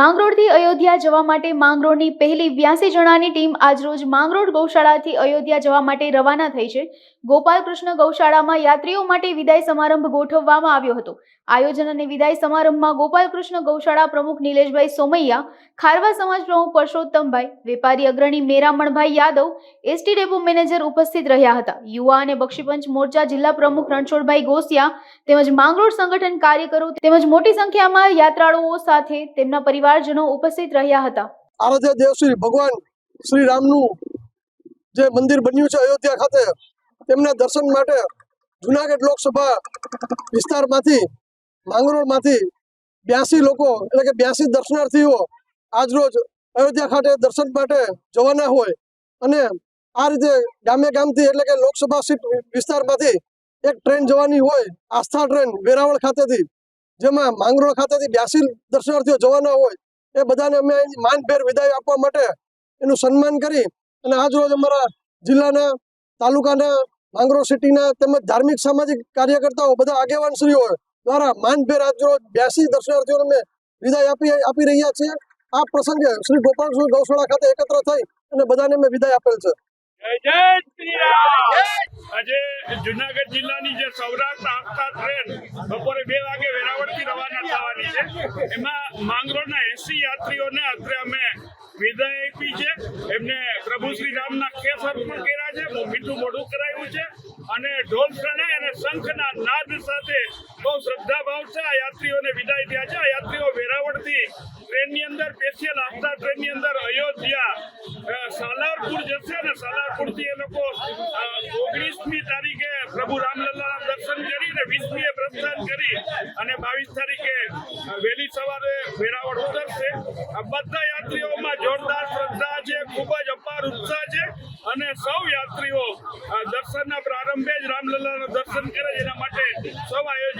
માંગરોળથી અયોધ્યા જવા માટે માંગરોળની પહેલી 82 જણાની ટીમ આજરોજ માંગરોળ ગૌશાળાથી અયોધ્યા જવા માટે રવાના થઈ છે. ગોપાલકૃષ્ણ ગૌશાળામાં યાત્રીઓ માટે વિદાય સમારંભ ગોઠવવામાં આવ્યો હતો. આયોજન અને વિદાય સમારંભમાં ગોપાલકૃષ્ણ ગૌશાળા પ્રમુખ નિલેશભાઈ સોમૈયા, ખારવા સમાજ પ્રમુખ પરસોત્તમભાઈ, વેપારી અગ્રણી Meramanbhai Yadav, ST depot manager ઉપસ્થિત રહ્યા હતા. યુવા અને બક્ષીપંચ મોરચા જિલ્લા પ્રમુખ રણછોડભાઈ ગોસિયા તેમજ માંગરોળ સંગઠન કાર્યકરો તેમજ મોટી સંખ્યામાં યાત્રાળુઓ સાથે તેમના પરિવારજનો ઉપસ્થિત રહ્યા હતા. આરાધ્ય દેવ શ્રી ભગવાન શ્રી રામનું જે મંદિર બન્યું છે અયોધ્યા ખાતે, તેમના દર્શન માટે જુનાગઢ લોકસભા વિસ્તારમાંથી માંગરોળમાંથી 82 લોકો એટલે કે 82 દર્શનાર્થીઓ આજરોજ અયોધ્યા ખાતે દર્શન માટે જવાના હોય અને આ રીતે ગામે ગામથી એટલે કે લોકસભા સીટ વિસ્તારમાંથી એક ટ્રેન જવાની હોય, આસ્થા ટ્રેન વેરાવળ ખાતેથી, જેમાં માંગરોળ ખાતેથી 82 દર્શનાર્થીઓ જવાના હોય. એ બધાને અમે માનભેર વિદાય આપવા માટે એનું સન્માન કરી અને આજરોજ અમારા જિલ્લાના, તાલુકાના, માંગરોળ સિટીના તેમજ ધાર્મિક સામાજિક કાર્યકર્તાઓ બધા આગેવાનશ્રીઓ દ્વારા માનભેર આજરોજ 82 દર્શનાર્થીઓને અમે વિદાય આપી રહ્યા છીએ. આ પ્રસંગે શ્રી ગોપાલકૃષ્ણ ગૌશાળા ખાતે એકત્ર થઈ અને બધાને અમે વિદાય આપેલ છે. આજે જુનાગઢ જિલ્લાની જે સૌરાષ્ટ્ર આસ્થા ટ્રેન બપોરે 2 વાગે વેરાવળથી રવાના થવાની છે, એમાં માંગરોળના 80 યાત્રીઓને અત્રે અમે વિદાય આપી છે. એમને પ્રભુ શ્રી રામના કેસ અર્પણ કર્યા છે, મીઠું મોઢું કરાવ્યું છે અને ઢોલ શરણાઈ અને શંખના નાદ સાથે બહુ શ્રદ્ધા ભાવ છે આ યાત્રીઓને વિદાય થયા છે. આ યાત્રીઓ વેરાવળથી ટ્રેનની અંદર સ્પેશિયલ આસ્થા ટ્રેનની અંદર અયોધ્યા સાલારપુર જશે અને સાલારપુરથી એ લોકો 19મી તારીખે પ્રભુ રામલલ્લાના દર્શન કરી અને 20મીએ પ્રસ્થાન કરી અને 22 તારીખે વહેલી સવારે વેરાવળ ઉતરશે. આ બધા યાત્રીઓમાં જોરદાર શ્રદ્ધા છે, ખૂબ જ અપાર ઉત્સાહ છે અને સૌ યાત્રીઓ દર્શનના પ્રારંભે જ રામલલ્લાના દર્શન કરે એના માટે સૌ આયોજન